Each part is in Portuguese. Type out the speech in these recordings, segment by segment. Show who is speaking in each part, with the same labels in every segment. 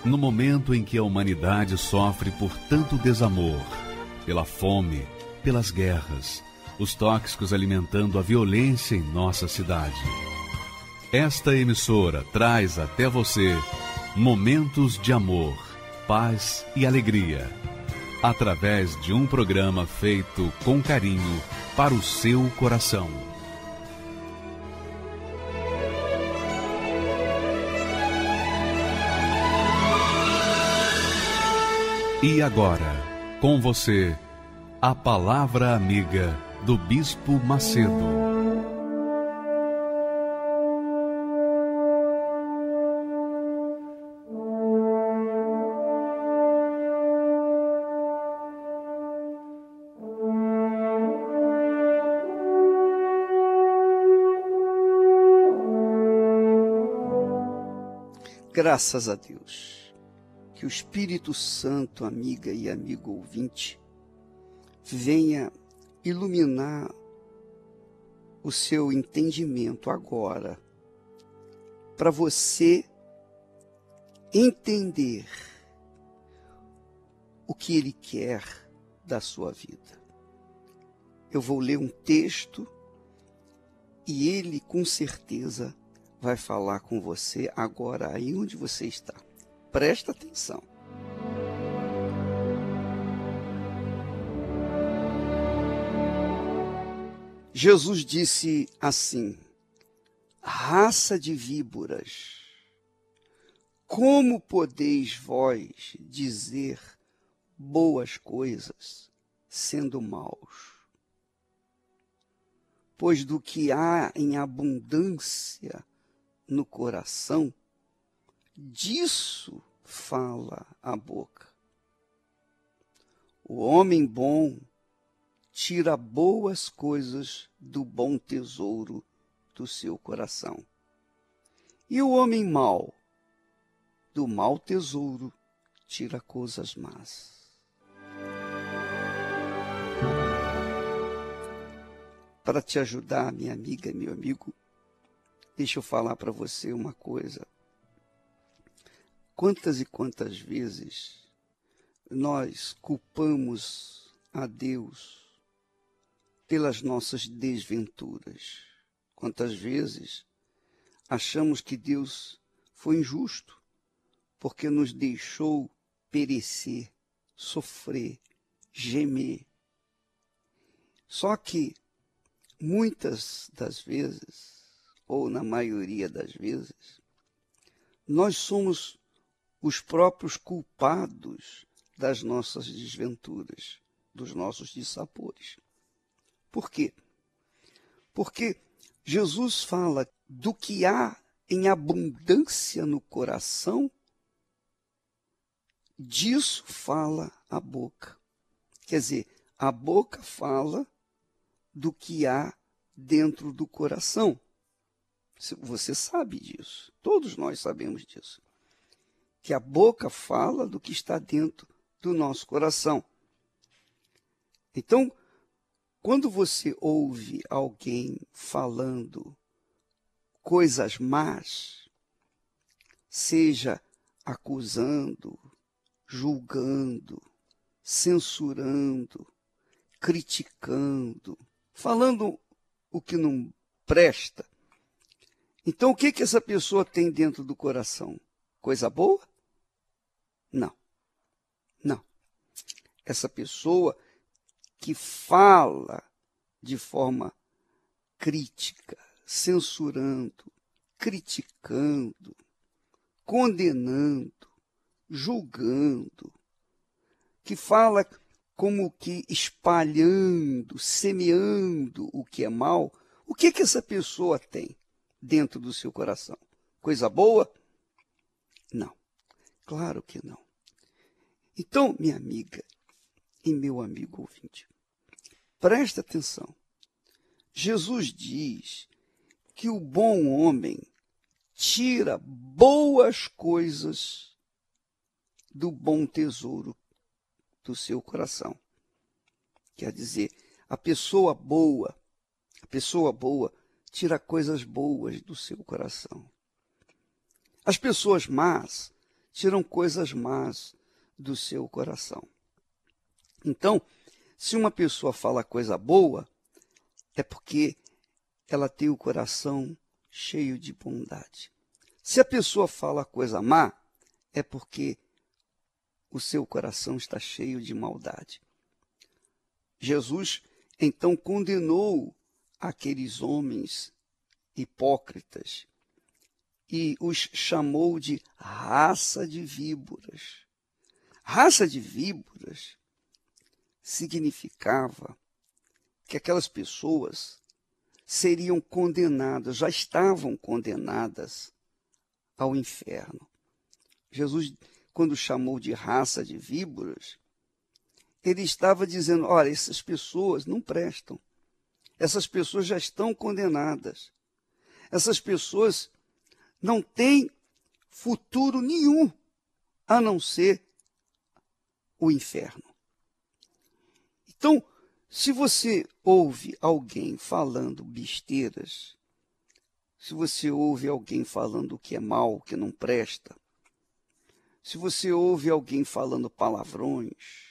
Speaker 1: No momento em que a humanidade sofre por tanto desamor, pela fome, pelas guerras, os tóxicos alimentando a violência em nossa cidade. Esta emissora traz até você momentos de amor, paz e alegria, através de um programa feito com carinho para o seu coração. E agora, com você, a Palavra Amiga do Bispo Macedo.
Speaker 2: Graças a Deus. Que o Espírito Santo, amiga e amigo ouvinte, venha iluminar o seu entendimento agora, para você entender o que Ele quer da sua vida. Eu vou ler um texto e Ele com certeza vai falar com você agora aí onde você está. Presta atenção. Jesus disse assim: raça de víboras, como podeis vós dizer boas coisas, sendo maus? Pois do que há em abundância no coração, disso fala a boca. O homem bom tira boas coisas do bom tesouro do seu coração. E o homem mau, do mau tesouro, tira coisas más. Para te ajudar, minha amiga, meu amigo, deixa eu falar para você uma coisa. Quantas e quantas vezes nós culpamos a Deus pelas nossas desventuras? Quantas vezes achamos que Deus foi injusto porque nos deixou perecer, sofrer, gemer? Só que muitas das vezes, ou na maioria das vezes, nós somos os próprios culpados das nossas desventuras, dos nossos dissabores. Por quê? Porque Jesus fala do que há em abundância no coração, disso fala a boca. Quer dizer, a boca fala do que há dentro do coração. Você sabe disso, todos nós sabemos disso. Que a boca fala do que está dentro do nosso coração. Então, quando você ouve alguém falando coisas más, seja acusando, julgando, censurando, criticando, falando o que não presta, então o que essa pessoa tem dentro do coração? Coisa boa? Não. Não. Essa pessoa que fala de forma crítica, censurando, criticando, condenando, julgando, que fala como que espalhando, semeando o que é mal, o que essa pessoa tem dentro do seu coração? Coisa boa? Não. Claro que não. Então, minha amiga e meu amigo ouvinte, presta atenção. Jesus diz que o bom homem tira boas coisas do bom tesouro do seu coração. Quer dizer, a pessoa boa tira coisas boas do seu coração. As pessoas más tiram coisas más do seu coração. Então, se uma pessoa fala coisa boa, é porque ela tem o coração cheio de bondade. Se a pessoa fala coisa má, é porque o seu coração está cheio de maldade. Jesus, então, condenou aqueles homens hipócritas e os chamou de raça de víboras. Raça de víboras significava que aquelas pessoas seriam condenadas, já estavam condenadas ao inferno. Jesus, quando chamou de raça de víboras, ele estava dizendo, olha, essas pessoas não prestam. Essas pessoas já estão condenadas. Essas pessoas não têm futuro nenhum, a não ser o inferno. Então, se você ouve alguém falando besteiras, se você ouve alguém falando o que é mal, o que não presta, se você ouve alguém falando palavrões,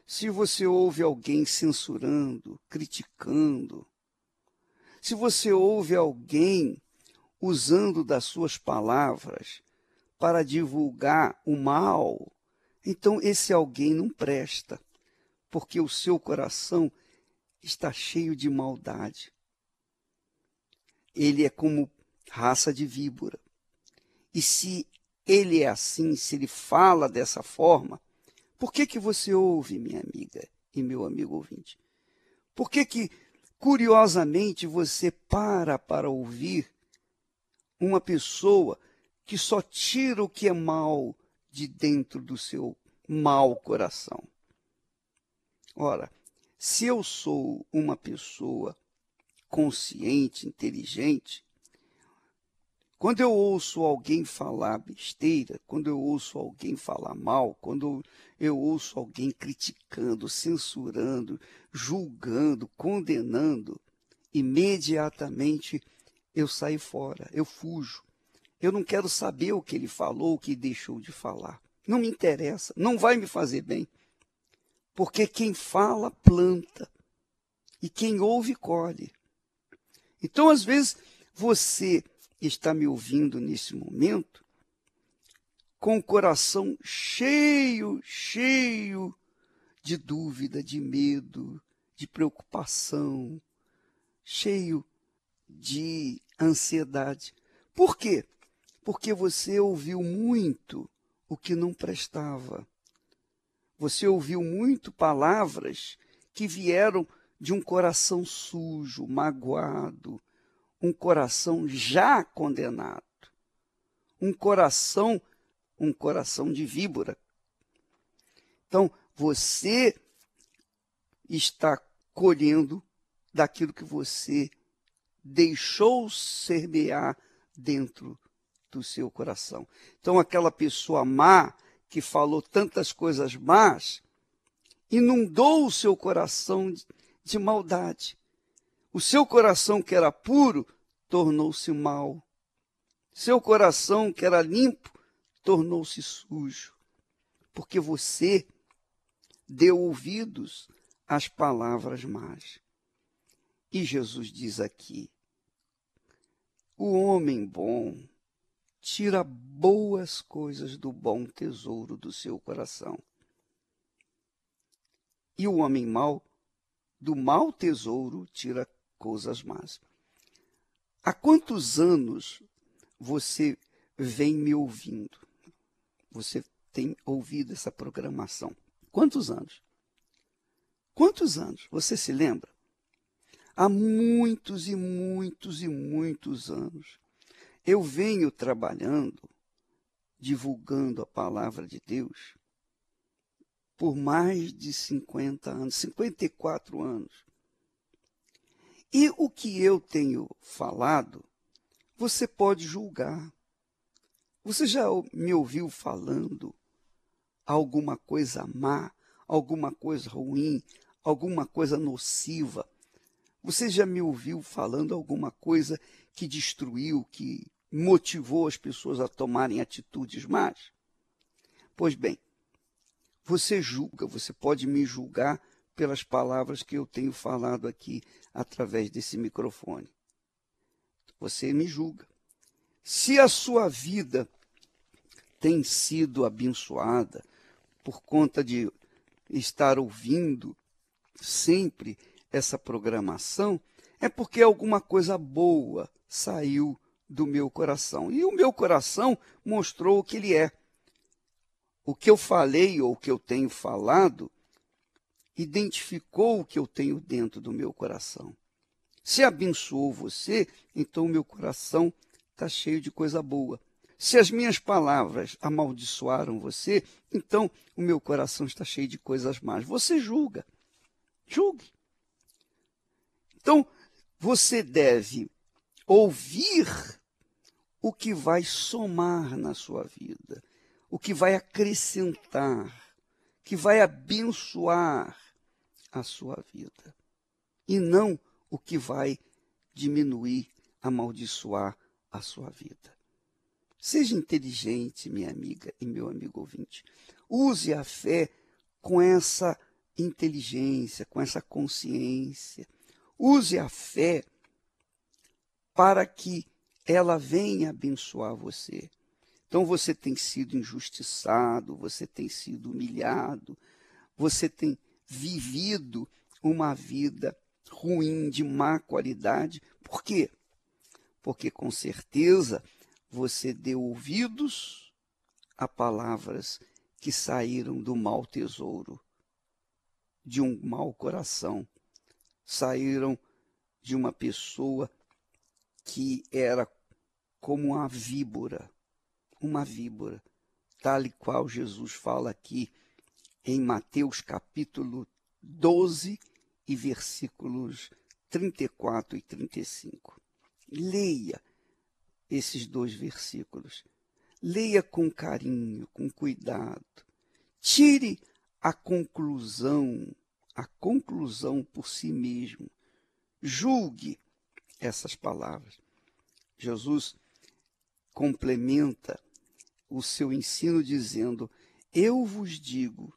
Speaker 2: se você ouve alguém censurando, criticando, se você ouve alguém usando das suas palavras para divulgar o mal, então esse alguém não presta, porque o seu coração está cheio de maldade. Ele é como raça de víbora. E se ele é assim, se ele fala dessa forma, por que você ouve, minha amiga e meu amigo ouvinte? Por que, curiosamente, você para ouvir uma pessoa que só tira o que é mal de dentro do seu mau coração? Ora, se eu sou uma pessoa consciente, inteligente, quando eu ouço alguém falar besteira, quando eu ouço alguém falar mal, quando eu ouço alguém criticando, censurando, julgando, condenando, imediatamente eu saio fora, eu fujo. Eu não quero saber o que ele falou, o que deixou de falar. Não me interessa, não vai me fazer bem. Porque quem fala, planta. E quem ouve, colhe. Então, às vezes, você está me ouvindo nesse momento com o coração cheio de dúvida, de medo, de preocupação, cheio de ansiedade. Por quê? Porque você ouviu muito o que não prestava. Você ouviu muito palavras que vieram de um coração sujo, magoado, um coração já condenado, um coração de víbora. Então, você está colhendo daquilo que você deixou semear dentro do seu coração. Então, aquela pessoa má que falou tantas coisas más, inundou o seu coração de maldade. O seu coração que era puro, tornou-se mau. Seu coração que era limpo, tornou-se sujo. Porque você deu ouvidos às palavras más. E Jesus diz aqui, o homem bom tira boas coisas do bom tesouro do seu coração. E o homem mau, do mau tesouro, tira coisas más. Há quantos anos você vem me ouvindo? Você tem ouvido essa programação? Quantos anos? Quantos anos? Você se lembra? Há muitos e muitos e muitos anos. Eu venho trabalhando, divulgando a palavra de Deus por mais de 50 anos, 54 anos. E o que eu tenho falado, você pode julgar. Você já me ouviu falando alguma coisa má, alguma coisa ruim, alguma coisa nociva? Você já me ouviu falando alguma coisa que destruiu, que motivou as pessoas a tomarem atitudes más? Pois bem, você julga, você pode me julgar pelas palavras que eu tenho falado aqui através desse microfone. Você me julga. Se a sua vida tem sido abençoada por conta de estar ouvindo sempre essa programação, é porque alguma coisa boa saiu do meu coração. E o meu coração mostrou o que ele é. O que eu falei ou o que eu tenho falado identificou o que eu tenho dentro do meu coração. Se abençoou você, então o meu coração está cheio de coisa boa. Se as minhas palavras amaldiçoaram você, então o meu coração está cheio de coisas más. Você julga. Julgue. Então, você deve ouvir o que vai somar na sua vida, o que vai acrescentar, que vai abençoar a sua vida, e não o que vai diminuir, amaldiçoar a sua vida. Seja inteligente, minha amiga e meu amigo ouvinte. Use a fé com essa inteligência, com essa consciência. Use a fé para que ela venha abençoar você. Então você tem sido injustiçado, você tem sido humilhado, você tem vivido uma vida ruim, de má qualidade. Por quê? Porque com certeza você deu ouvidos a palavras que saíram do mau tesouro, de um mau coração, saíram de uma pessoa que era como uma víbora, tal e qual Jesus fala aqui em Mateus capítulo 12 e versículos 34 e 35. Leia esses 2 versículos. Leia com carinho, com cuidado. Tire a conclusão por si mesmo. Julgue essas palavras. Jesus complementa o seu ensino dizendo: eu vos digo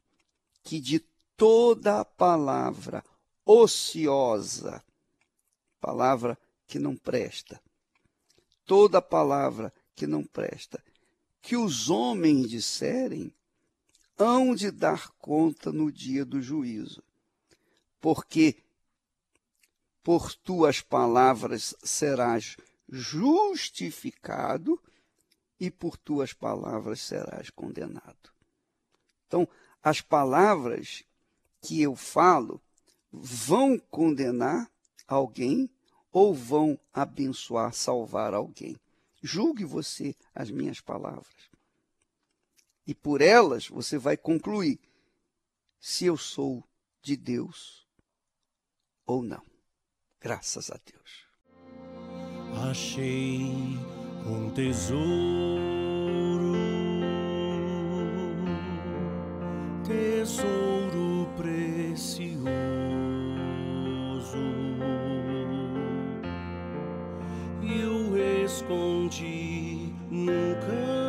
Speaker 2: que de toda a palavra ociosa, palavra que não presta, toda palavra que não presta, que os homens disserem, hão de dar conta no dia do juízo, porque por tuas palavras serás justificado e por tuas palavras serás condenado. Então, as palavras que eu falo vão condenar alguém ou vão abençoar, salvar alguém. Julgue você as minhas palavras. E por elas você vai concluir se eu sou de Deus ou não. Graças a Deus.
Speaker 3: Achei um tesouro, tesouro precioso, e o escondi num campo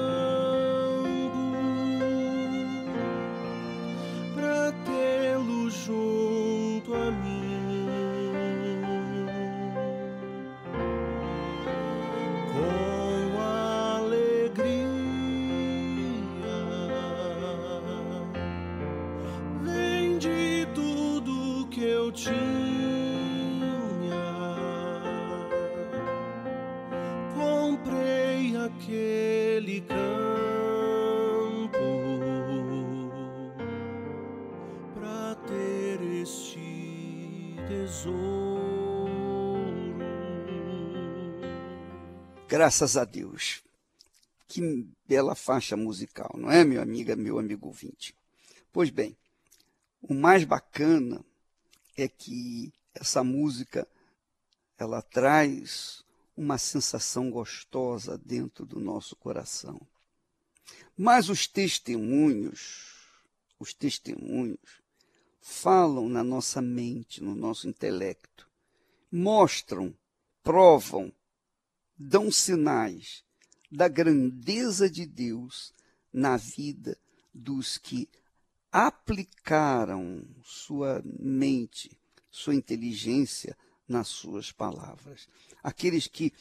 Speaker 3: pra tê-lo junto a mim. Aquele campo para ter este tesouro.
Speaker 2: Graças a Deus. Que bela faixa musical, não é, meu amigo ouvinte? Pois bem, o mais bacana é que essa música ela traz uma sensação gostosa dentro do nosso coração. Mas os testemunhos falam na nossa mente, no nosso intelecto, mostram, provam, dão sinais da grandeza de Deus na vida dos que aplicaram sua mente, sua inteligência nas suas palavras. Aqueles que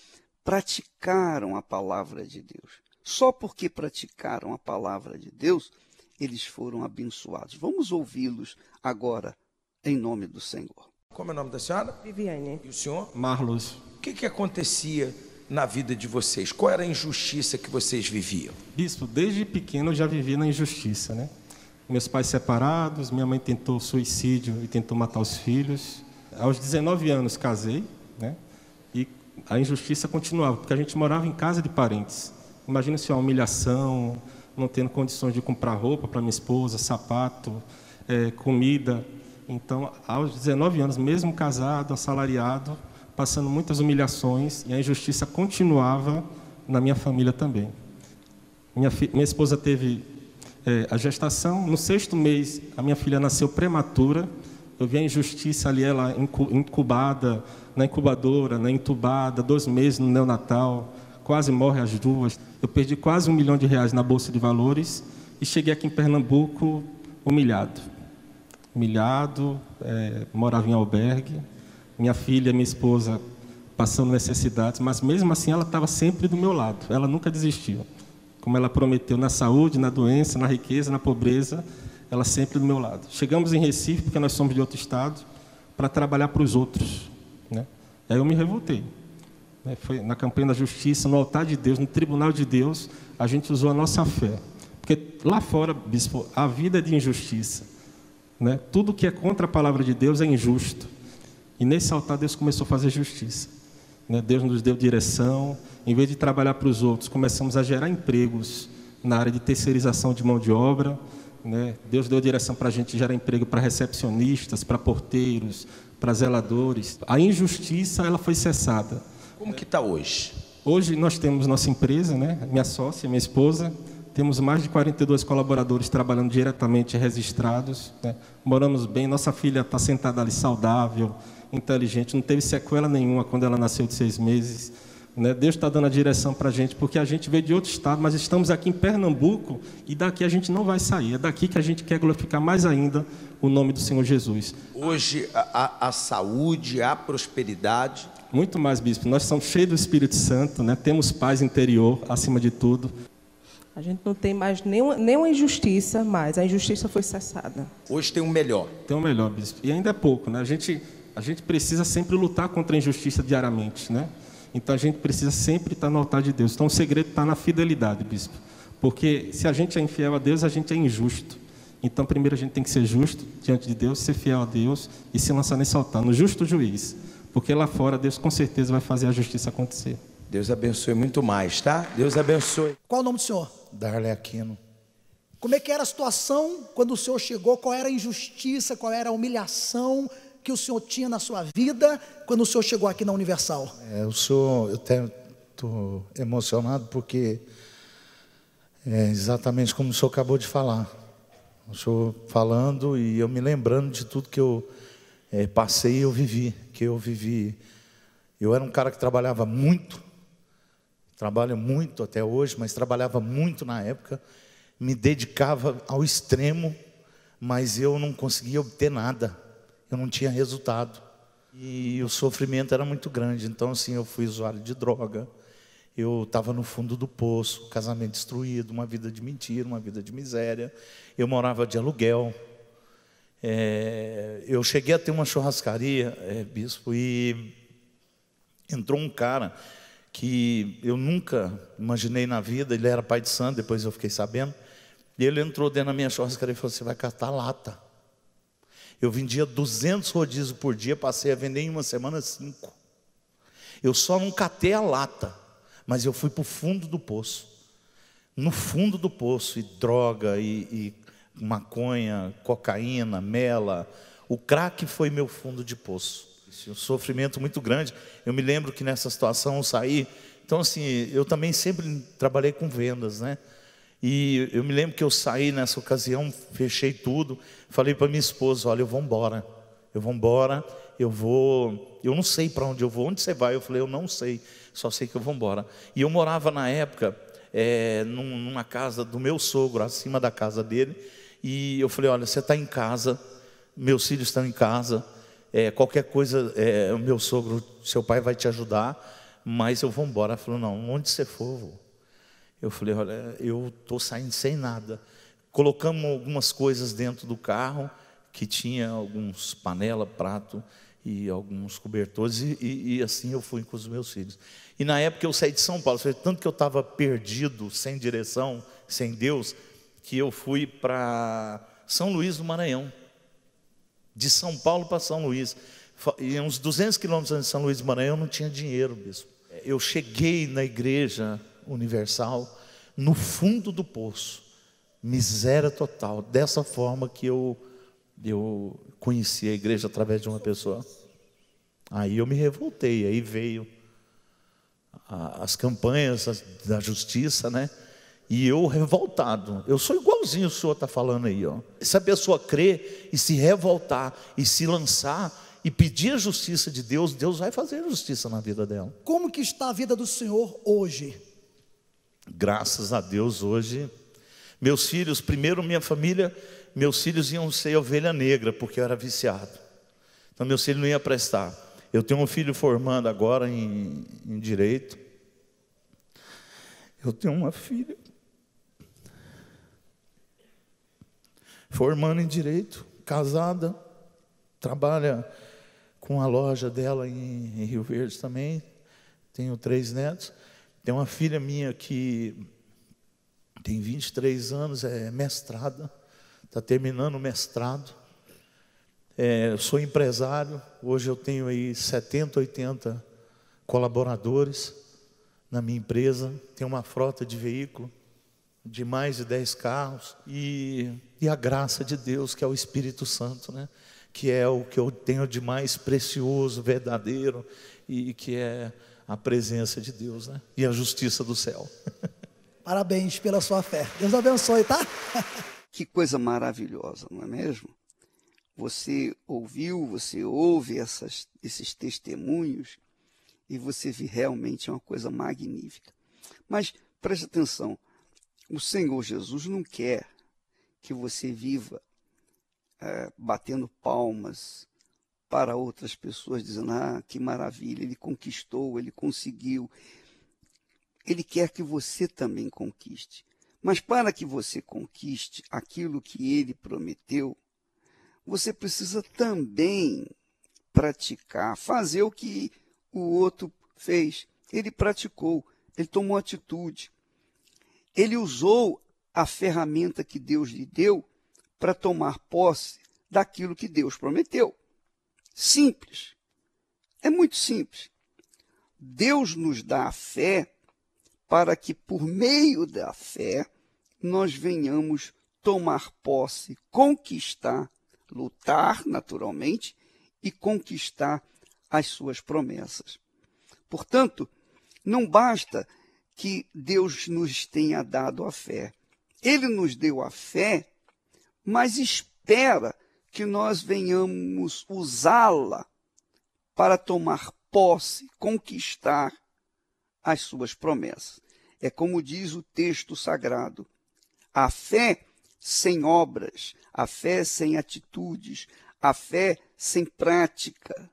Speaker 2: praticaram a palavra de Deus. Só porque praticaram a palavra de Deus, eles foram abençoados. Vamos ouvi-los agora, em nome do Senhor.
Speaker 4: Como é o nome da senhora?
Speaker 5: Viviane.
Speaker 4: E o senhor?
Speaker 6: Marlos.
Speaker 4: O que acontecia na vida de vocês? Qual era a injustiça que vocês viviam?
Speaker 6: Bispo, desde pequeno eu já vivi na injustiça, né? Meus pais separados, minha mãe tentou suicídio e tentou matar os filhos. Aos 19 anos casei, né? E a injustiça continuava, porque a gente morava em casa de parentes. Imagina se uma humilhação, não tendo condições de comprar roupa para minha esposa, sapato, comida. Então, aos 19 anos, mesmo casado, assalariado, passando muitas humilhações, e a injustiça continuava na minha família também. Minha esposa teve a gestação. No 6º mês, a minha filha nasceu prematura. Eu vi a injustiça ali, ela incubada, na incubadora, entubada, 2 meses no neonatal, quase morre as duas. Eu perdi quase R$1 milhão na Bolsa de Valores e cheguei aqui em Pernambuco humilhado. Morava em albergue. Minha filha, minha esposa, passando necessidades, mas mesmo assim ela estava sempre do meu lado. Ela nunca desistiu. Como ela prometeu, na saúde, na doença, na riqueza, na pobreza, ela sempre do meu lado. Chegamos em Recife, porque nós somos de outro estado, para trabalhar para os outros, né? Aí eu me revoltei. Foi na campanha da justiça, no altar de Deus, no tribunal de Deus, a gente usou a nossa fé. Porque lá fora, bispo, a vida é de injustiça, né? Tudo que é contra a palavra de Deus é injusto. E nesse altar Deus começou a fazer justiça, né? Deus nos deu direção. Em vez de trabalhar para os outros, começamos a gerar empregos na área de terceirização de mão de obra, né? Deus deu direção para a gente gerar emprego para recepcionistas, para porteiros, para zeladores. A injustiça, ela foi cessada.
Speaker 4: Como que está hoje?
Speaker 6: Hoje nós temos nossa empresa, né? Minha sócia, minha esposa. Temos mais de 42 colaboradores trabalhando diretamente registrados, né? Moramos bem. Nossa filha está sentada ali saudável, inteligente. Não teve sequela nenhuma quando ela nasceu de 6 meses. Deus está dando a direção para a gente, porque a gente veio de outro estado, mas estamos aqui em Pernambuco e daqui a gente não vai sair. É daqui que a gente quer glorificar mais ainda o nome do Senhor Jesus.
Speaker 4: Hoje, a saúde, a prosperidade...
Speaker 6: Muito mais, bispo. Nós somos cheios do Espírito Santo, né? Temos paz interior, acima de tudo.
Speaker 5: A gente não tem mais nenhuma injustiça, mas a injustiça foi cessada.
Speaker 4: Hoje tem um melhor.
Speaker 6: Tem um melhor, bispo. E ainda é pouco, né? A gente precisa sempre lutar contra a injustiça diariamente, né? Então, a gente precisa sempre estar no altar de Deus. Então, o segredo está na fidelidade, bispo. Porque se a gente é infiel a Deus, a gente é injusto. Então, primeiro a gente tem que ser justo diante de Deus, ser fiel a Deus e se lançar nesse altar, no justo juiz. Porque lá fora, Deus com certeza vai fazer a justiça acontecer.
Speaker 4: Deus abençoe muito mais, tá? Deus abençoe.
Speaker 7: Qual o nome do senhor?
Speaker 4: Darley Aquino.
Speaker 7: Como é que era a situação quando o senhor chegou? Qual era a injustiça, qual era a humilhação que o senhor tinha na sua vida quando o senhor chegou aqui na Universal?
Speaker 8: Eu estou emocionado porque é exatamente como o senhor acabou de falar. O senhor falando e eu me lembrando de tudo que eu passei e eu vivi. Eu era um cara que trabalhava muito, trabalho muito até hoje, mas trabalhava muito na época, me dedicava ao extremo, mas eu não conseguia obter nada. Eu não tinha resultado e o sofrimento era muito grande. Então, assim, eu fui usuário de droga, eu estava no fundo do poço, casamento destruído, uma vida de mentira, uma vida de miséria. Eu morava de aluguel. Eu cheguei a ter uma churrascaria, bispo, e entrou um cara que eu nunca imaginei na vida. Ele era pai de santo, depois eu fiquei sabendo. E ele entrou dentro da minha churrascaria e falou: você vai catar lata. Eu vendia 200 rodízios por dia, passei a vender em uma semana 5. Eu só não catei a lata, mas eu fui para o fundo do poço. No fundo do poço, e droga, e maconha, cocaína, mela. O crack foi meu fundo de poço. Um sofrimento muito grande. Eu me lembro que nessa situação eu saí. Então, assim, eu também sempre trabalhei com vendas, né? E eu me lembro que eu saí nessa ocasião, fechei tudo, falei para minha esposa: olha, eu vou embora, eu não sei para onde eu vou. Onde você vai? Eu falei: eu não sei, só sei que eu vou embora. E eu morava na época numa casa do meu sogro, acima da casa dele. E eu falei, olha, você está em casa, meus filhos estão em casa, qualquer coisa, o meu sogro, seu pai vai te ajudar, mas eu vou embora. Ela falou, não, onde você for, eu vou. Eu falei, olha, eu estou saindo sem nada. Colocamos algumas coisas dentro do carro, que tinha alguns panela, prato e alguns cobertores, e assim eu fui com os meus filhos. E na época eu saí de São Paulo, tanto que eu estava perdido, sem direção, sem Deus, que eu fui para São Luís do Maranhão, de São Paulo para São Luís, e uns 200 quilômetros de São Luís do Maranhão, eu não tinha dinheiro, bispo. Eu cheguei na Igreja Universal, no fundo do poço, miséria total, dessa forma que eu conheci a igreja através de uma pessoa. Aí eu me revoltei, aí veio as campanhas da justiça, né? E eu revoltado, eu sou igualzinho o senhor está falando aí, ó. Se a pessoa crer e se revoltar e se lançar e pedir a justiça de Deus, Deus vai fazer justiça na vida dela.
Speaker 7: Como que está a vida do senhor hoje?
Speaker 8: Graças a Deus hoje, meus filhos, primeiro minha família, meus filhos iam ser ovelha negra, porque eu era viciado. Então meus filhos não iam prestar. Eu tenho um filho formando agora em Direito. Eu tenho uma filha formando em Direito, casada, trabalha com a loja dela em Rio Verde também. Tenho 3 netos. Tem uma filha minha que tem 23 anos, é mestrada, está terminando o mestrado. Sou empresário, hoje eu tenho aí 70, 80 colaboradores na minha empresa. Tenho uma frota de veículo de mais de 10 carros. E a graça de Deus, que é o Espírito Santo, né? Que é o que eu tenho de mais precioso, verdadeiro, e que é a presença de Deus, né? E a justiça do céu.
Speaker 7: Parabéns pela sua fé. Deus abençoe, tá?
Speaker 2: Que coisa maravilhosa, não é mesmo? Você ouviu, você ouve esses testemunhos e você vê realmente uma coisa magnífica. Mas preste atenção, o Senhor Jesus não quer que você viva batendo palmas para outras pessoas, dizendo, que maravilha, ele conquistou, ele conseguiu. Ele quer que você também conquiste. Mas para que você conquiste aquilo que ele prometeu, você precisa também praticar, fazer o que o outro fez. Ele praticou, ele tomou atitude. Ele usou a ferramenta que Deus lhe deu para tomar posse daquilo que Deus prometeu. Simples. É muito simples. Deus nos dá a fé para que, por meio da fé, nós venhamos tomar posse, conquistar, lutar naturalmente e conquistar as suas promessas. Portanto, não basta que Deus nos tenha dado a fé. Ele nos deu a fé, mas espera que nós venhamos usá-la para tomar posse, conquistar as suas promessas. É como diz o texto sagrado: a fé sem obras, a fé sem atitudes, a fé sem prática,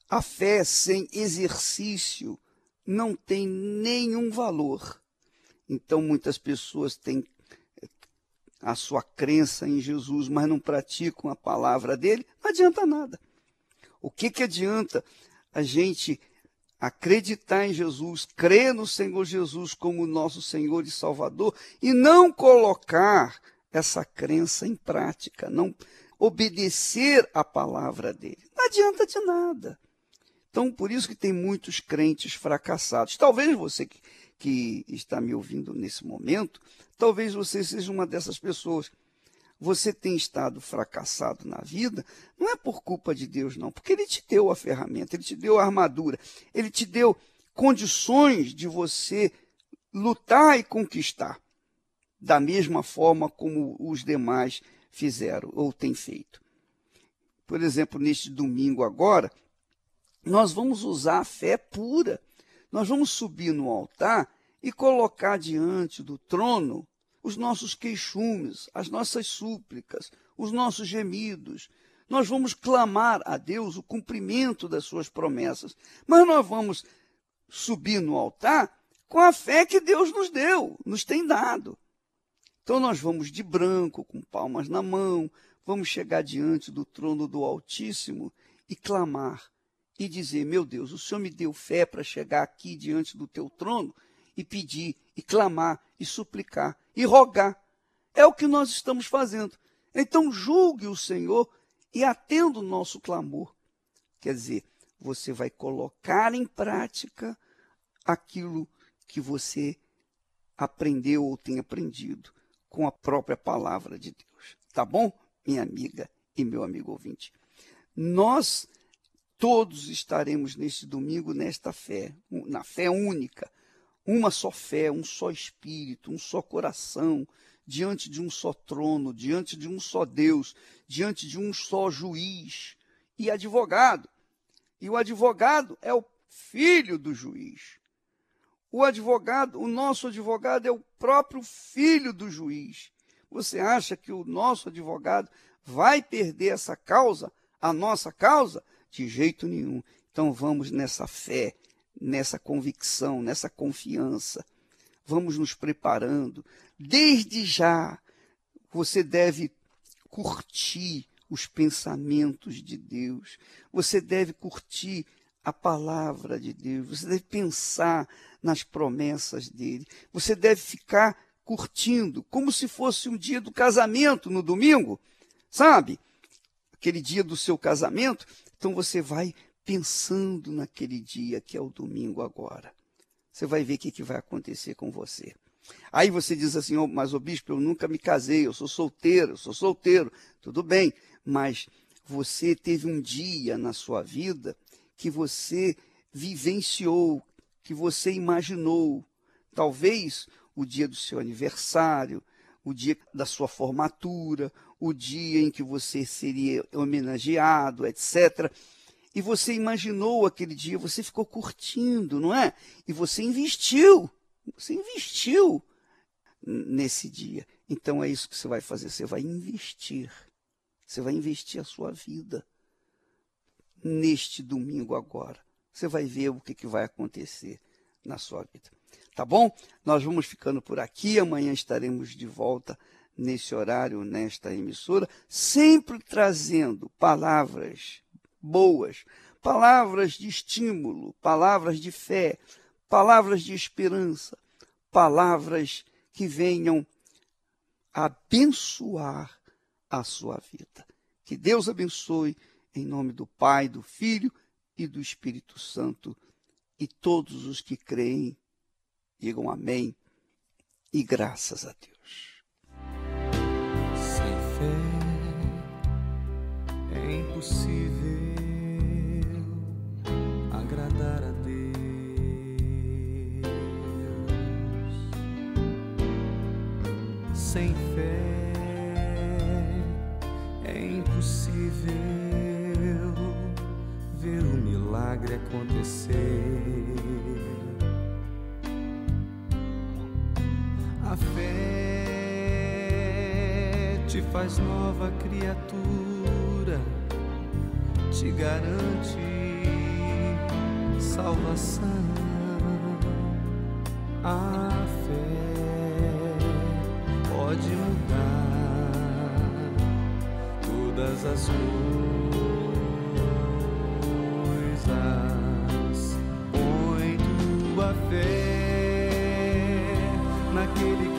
Speaker 2: a fé sem exercício não tem nenhum valor. Então muitas pessoas têm a sua crença em Jesus, mas não praticam a palavra dele, não adianta nada. O que adianta a gente acreditar em Jesus, crer no Senhor Jesus como nosso Senhor e Salvador e não colocar essa crença em prática, não obedecer a palavra dele? Não adianta de nada. Então, por isso que tem muitos crentes fracassados. Talvez você que está me ouvindo nesse momento, talvez você seja uma dessas pessoas. Você tem estado fracassado na vida, não é por culpa de Deus, não, porque Ele te deu a ferramenta, Ele te deu a armadura, Ele te deu condições de você lutar e conquistar, da mesma forma como os demais fizeram ou têm feito. Por exemplo, neste domingo agora, nós vamos usar a fé pura. Nós vamos subir no altar e colocar diante do trono os nossos queixumes, as nossas súplicas, os nossos gemidos. Nós vamos clamar a Deus o cumprimento das suas promessas, mas nós vamos subir no altar com a fé que Deus nos deu, nos tem dado. Então nós vamos de branco, com palmas na mão, vamos chegar diante do trono do Altíssimo e clamar e dizer: meu Deus, o Senhor me deu fé para chegar aqui diante do teu trono e pedir, e clamar, e suplicar, e rogar. É o que nós estamos fazendo. Então julgue o Senhor e atenda o nosso clamor. Quer dizer, você vai colocar em prática aquilo que você aprendeu ou tem aprendido com a própria palavra de Deus. Tá bom, minha amiga e meu amigo ouvinte? Nós todos estaremos neste domingo nesta fé, na fé única, uma só fé, um só Espírito, um só coração, diante de um só trono, diante de um só Deus, diante de um só juiz e advogado. E o advogado é o filho do juiz. O advogado, o nosso advogado é o próprio filho do juiz. Você acha que o nosso advogado vai perder essa causa, a nossa causa? De jeito nenhum. Então vamos nessa fé, nessa convicção, nessa confiança. Vamos nos preparando. Desde já, você deve curtir os pensamentos de Deus. Você deve curtir a palavra de Deus. Você deve pensar nas promessas dele. Você deve ficar curtindo, como se fosse um dia do casamento no domingo, sabe? Aquele dia do seu casamento. Então você vai pensando naquele dia que é o domingo agora. Você vai ver o que vai acontecer com você. Aí você diz assim: oh, mas, bispo, eu nunca me casei, eu sou solteiro. Tudo bem, mas você teve um dia na sua vida que você vivenciou, que você imaginou. Talvez o dia do seu aniversário, o dia da sua formatura, o dia em que você seria homenageado, etc. E você imaginou aquele dia, você ficou curtindo, não é? E você investiu nesse dia. Então é isso que você vai fazer, você vai investir a sua vida neste domingo agora. Você vai ver o que vai acontecer na sua vida. Tá bom? Nós vamos ficando por aqui, amanhã estaremos de volta nesse horário, nesta emissora, sempre trazendo palavras boas, palavras de estímulo, palavras de fé, palavras de esperança, palavras que venham abençoar a sua vida. Que Deus abençoe, em nome do Pai, do Filho e do Espírito Santo, e todos os que creem, digam amém e graças a Deus.
Speaker 3: Sem fé é impossível agradar a Deus. Sem fé é impossível ver o milagre acontecer. A fé te faz nova criatura, te garante salvação. A fé pode mudar todas as coisas. Põe tua fé naquele